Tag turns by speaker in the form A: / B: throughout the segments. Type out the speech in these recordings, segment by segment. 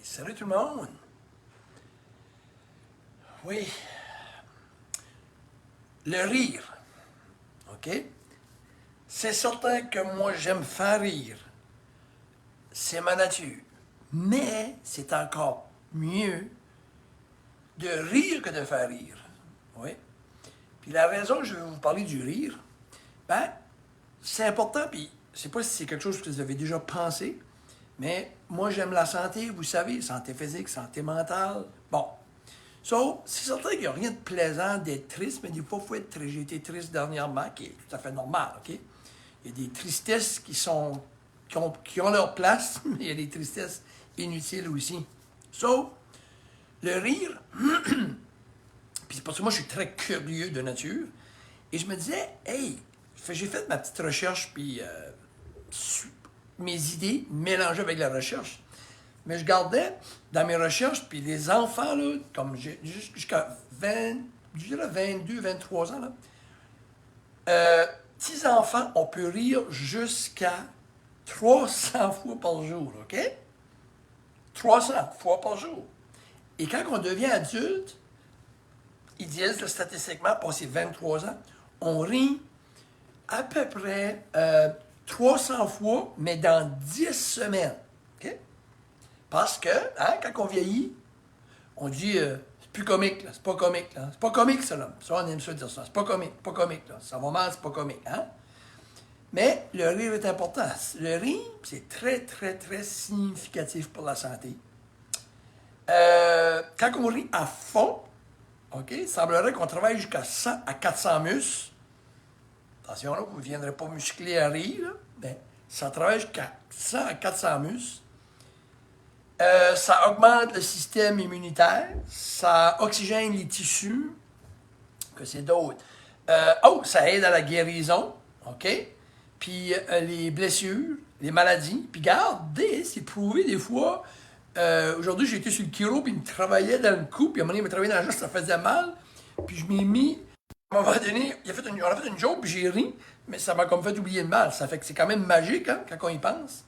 A: Salut tout le monde! Oui, le rire, OK? C'est certain que moi, j'aime faire rire. C'est ma nature. Mais c'est encore mieux de rire que de faire rire. Oui. Puis la raison que je vais vous parler du rire, ben, c'est important, puis je ne sais pas si c'est quelque chose que vous avez déjà pensé, mais moi, j'aime la santé, vous savez, santé physique, santé mentale. Bon. So, c'est certain qu'il n'y a rien de plaisant d'être triste, mais des fois, il faut être triste. J'ai été triste dernièrement, qui est tout à fait normal, OK? Il y a des tristesses qui ont leur place, mais il y a des tristesses inutiles aussi. So, le rire, puis c'est parce que moi, je suis très curieux de nature, et je me disais, hey, j'ai fait ma petite recherche, puis mes idées mélangées avec la recherche. Mais je gardais dans mes recherches, puis les enfants, là, comme jusqu'à 20, je dirais 22, 23 ans, là, petits enfants, on peut rire jusqu'à 300 fois par jour, OK? 300 fois par jour. Et quand on devient adulte, ils disent là, statistiquement, passé 23 ans, on rit à peu près 300 fois, mais dans 10 semaines. OK? Parce que, hein, quand on vieillit, on dit c'est plus comique, là, c'est pas comique, là. C'est pas comique, ça, là. Ça, on aime ça dire ça. C'est pas comique, là. Ça va mal, c'est pas comique, hein? Mais le rire est important. Le rire, c'est très, très, très significatif pour la santé. Quand on rit à fond, OK, il semblerait qu'on travaille jusqu'à 100 à 400 muscles. Attention, là, vous ne viendrez pas muscler à rire, là, mais ça travaille jusqu'à 100 à 400 muscles. Ça augmente le système immunitaire, ça oxygène les tissus, que c'est d'autres. Ça aide à la guérison, OK? Puis les blessures, les maladies. Puis regardez, c'est prouvé des fois. Aujourd'hui, j'ai été sur le chiro, puis il me travaillait dans le cou, puis à un moment donné, il me travaillait dans la jambe, ça faisait mal. Puis je m'ai mis, à un moment donné, on a fait une joke, puis j'ai ri, mais ça m'a comme fait oublier le mal. Ça fait que c'est quand même magique, hein, quand on y pense.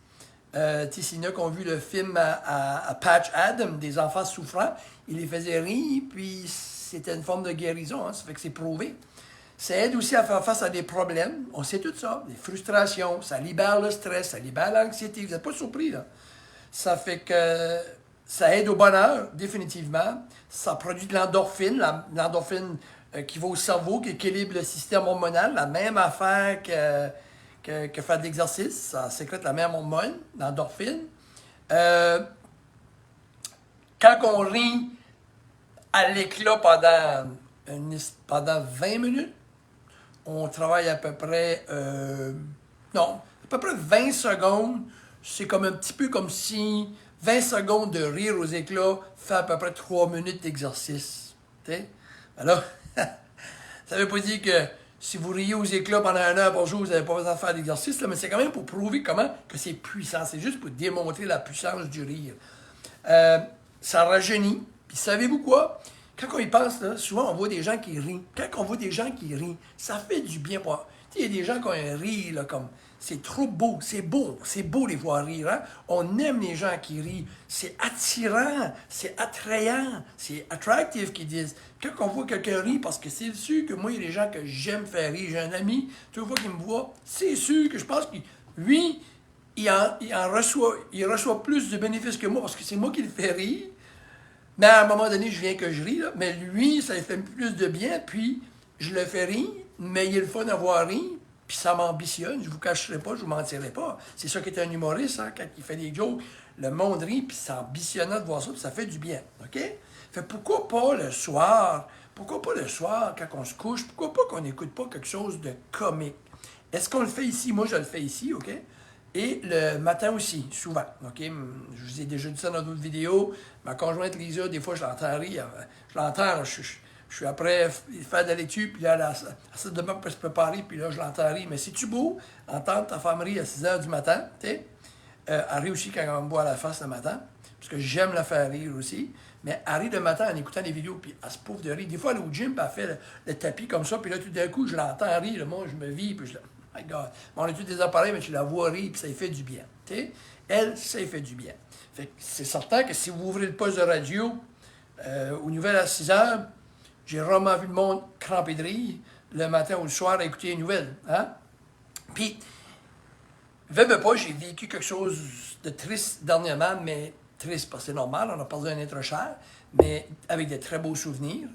A: S'il y en a qui ont vu le film à Patch Adam, des enfants souffrants, il les faisait rire, puis c'était une forme de guérison, hein, ça fait que c'est prouvé. Ça aide aussi à faire face à des problèmes, on sait tout ça, des frustrations, ça libère le stress, ça libère l'anxiété, vous n'êtes pas surpris, là. Ça fait que ça aide au bonheur, définitivement. Ça produit de l'endorphine, l'endorphine qui va au cerveau, qui équilibre le système hormonal, la même affaire que faire de l'exercice, ça sécrète la même hormone, l'endorphine. Quand on rit à l'éclat pendant 20 minutes, on travaille à peu près, à peu près 20 secondes. C'est comme un petit peu comme si 20 secondes de rire aux éclats fait à peu près 3 minutes d'exercice. Alors, ça ne veut pas dire que si vous riez aux éclats pendant 1 heure par jour, vous n'avez pas besoin de faire d'exercice, mais c'est quand même pour prouver comment que c'est puissant. C'est juste pour démontrer la puissance du rire. Ça rajeunit. Puis savez-vous quoi? Quand on y pense, là, souvent on voit des gens qui rient. Quand on voit des gens qui rient, ça fait du bien pour... Il y a des gens qui ont un rire, là, comme... C'est trop beau, c'est beau les voir rire. Hein? On aime les gens qui rient. C'est attirant, c'est attrayant, c'est attractive qu'ils disent. Quand on voit quelqu'un rire, parce que c'est sûr que moi, il y a des gens que j'aime faire rire. J'ai un ami, toute fois qu'il me voit, c'est sûr que je pense que lui, il reçoit plus de bénéfices que moi, parce que c'est moi qui le fais rire. Mais à un moment donné, je viens que je ris, là. Mais lui, ça lui fait plus de bien, puis je le fais rire, mais il est le fun d'avoir ri. Puis ça m'ambitionne, je vous cacherai pas, je vous mentirai pas. C'est ça qui est un humoriste, hein, quand il fait des jokes, le monde rit, puis c'est ambitionnant de voir ça, puis ça fait du bien, OK? Fait pourquoi pas le soir, quand on se couche, pourquoi pas qu'on n'écoute pas quelque chose de comique? Est-ce qu'on le fait ici? Moi, je le fais ici, OK? Et le matin aussi, souvent, OK? Je vous ai déjà dit ça dans d'autres vidéos. Ma conjointe Lisa, des fois, je l'entends rire. Je l'entends, je suis après faire de l'étude, puis là, elle se demande pour se préparer, puis là, je l'entends rire. Mais c'est-tu beau, entendre ta femme rire à 6 h du matin, tu sais? Elle rit aussi quand elle me voit à la face le matin, parce que j'aime la faire rire aussi. Mais elle rit le matin en écoutant des vidéos, puis elle se pauvre de rire. Des fois, elle est au gym, puis elle fait le tapis comme ça, puis là, tout d'un coup, je l'entends rire. Moi, je me vis, puis je... My God. Bon, on a tous des appareils, mais tu la vois rire, puis ça lui fait du bien. T'sais? Elle, ça lui fait du bien. Fait que c'est certain que si vous ouvrez le poste de radio aux nouvelles à 6 heures, j'ai rarement vu le monde crampé de rire le matin ou le soir à écouter les nouvelles. Hein? Puis, veux pas, j'ai vécu quelque chose de triste dernièrement, mais triste parce que c'est normal, on a perdu un être cher, mais avec des très beaux souvenirs.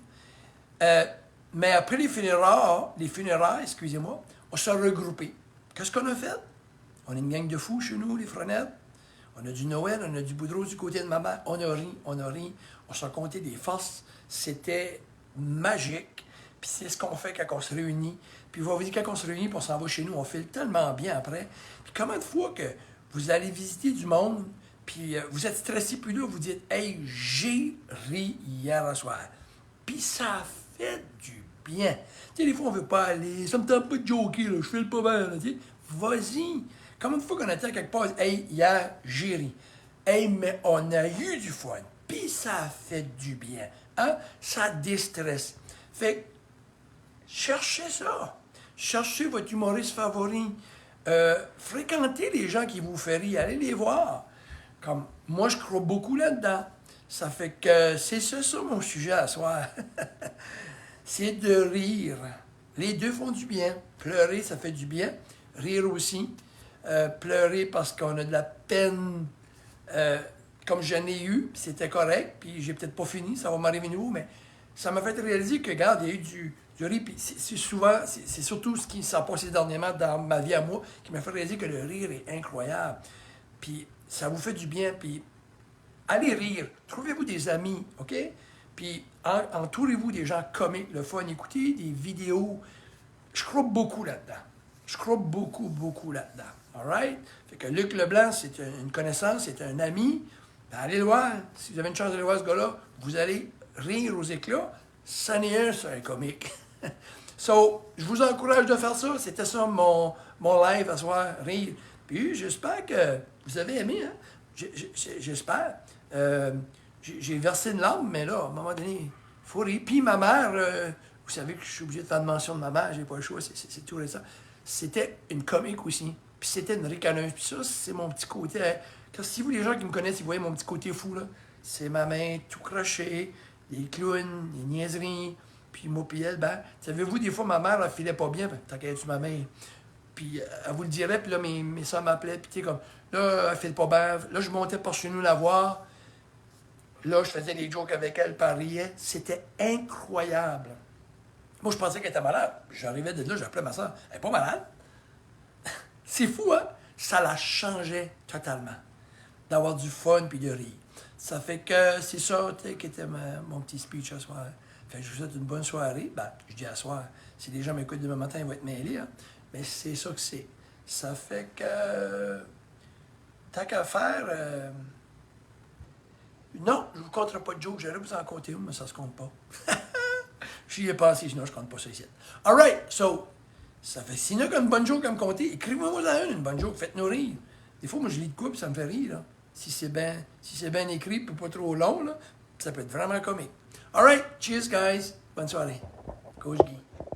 A: Mais après les funérailles, excusez-moi, on s'est regroupés. Qu'est-ce qu'on a fait? On est une gang de fous chez nous, les Frenettes. On a du Noël, on a du Boudreau du côté de ma mère. On a ri. On s'est compté des forces. C'était magique. Puis c'est ce qu'on fait quand on se réunit. Puis vous dire, quand on se réunit, puis on s'en va chez nous, on file tellement bien après. Puis combien de fois que vous allez visiter du monde, puis vous êtes stressé, puis là, vous dites « Hey, j'ai ri hier soir. » Puis ça fait du bien. Tu sais, des fois, on veut pas aller. Ça me tente pas de joker, là, je file pas bien. Tu sais. Vas-y. Combien de fois qu'on était à quelque part, hey, hier, j'ai ri. Hey, mais on a eu du fun. Puis ça fait du bien. Hein? Ça déstresse. Fait que, cherchez ça. Cherchez votre humoriste favori. Fréquentez les gens qui vous font rire. Allez les voir. Comme moi, je crois beaucoup là-dedans. Ça fait que c'est ça mon sujet à soir. C'est de rire. Les deux font du bien. Pleurer, ça fait du bien. Rire aussi. Pleurer parce qu'on a de la peine, comme j'en ai eu, puis c'était correct, puis j'ai peut-être pas fini, ça va m'arriver nouveau, mais ça m'a fait réaliser que, regarde, il y a eu du rire, puis c'est surtout ce qui s'est passé dernièrement dans ma vie à moi, qui m'a fait réaliser que le rire est incroyable. Puis ça vous fait du bien, puis allez rire, trouvez-vous des amis, OK? Puis entourez-vous des gens comiques, le fun, écoutez des vidéos. Je crois beaucoup là-dedans. Je crois beaucoup là-dedans. All right? Fait que Luc Leblanc, c'est une connaissance, c'est un ami. Ben, allez le voir. Si vous avez une chance de le voir, ce gars-là, vous allez rire aux éclats. C'en est un, c'est un comique. So, je vous encourage de faire ça. C'était ça mon live à soir, rire. Puis j'espère que vous avez aimé, hein? J'espère. J'ai versé une larme, mais là, à un moment donné, il faut rire. Puis ma mère, vous savez que je suis obligé de faire une mention de ma mère, j'ai pas le choix, c'est tout récent. C'était une comique aussi. Puis c'était une ricaneuse. Puis ça, c'est mon petit côté. Hein. Si vous, les gens qui me connaissent, ils voyaient mon petit côté fou, là. C'est ma main tout crochée, des clowns, des niaiseries. Puis moi, puis elle, ben, savez-vous, des fois, ma mère, elle filait pas bien. Ben, t'as qu'à être ma main. Puis elle vous le dirait, puis là, mes soeurs m'appelaient, puis tu sais, comme, là, elle file pas bien. Là, je montais par chez nous la voir. Là, je faisais des jokes avec elle, puis elle riait. C'était incroyable. Moi, je pensais qu'elle était malade. J'arrivais de là, j'appelais ma soeur. Elle n'est pas malade. C'est fou, hein? Ça la changeait totalement. D'avoir du fun puis de rire. Ça fait que c'est ça qui était mon petit speech ce soir. Fait que je vous souhaite une bonne soirée. Ben, je dis à soir. Si les gens m'écoutent demain matin, ils vont être mêlés. Hein? Mais c'est ça que c'est. Ça fait que... Tant qu'à faire... Non, je ne vous compterai pas de joke. J'aurais vous en compter une, mais ça ne se compte pas. J'y ai pensé, sinon je ne compte pas ça ici. All right, so... Ça fait, s'il y en a une bonne joke à me compter, écrivez-moi une bonne joke, faites-nous rire. Des fois, moi, je lis de quoi, puis ça me fait rire, là. Si c'est bien écrit, puis pas trop long, là, ça peut être vraiment comique. All right, cheers, guys. Bonne soirée. Coach Guy.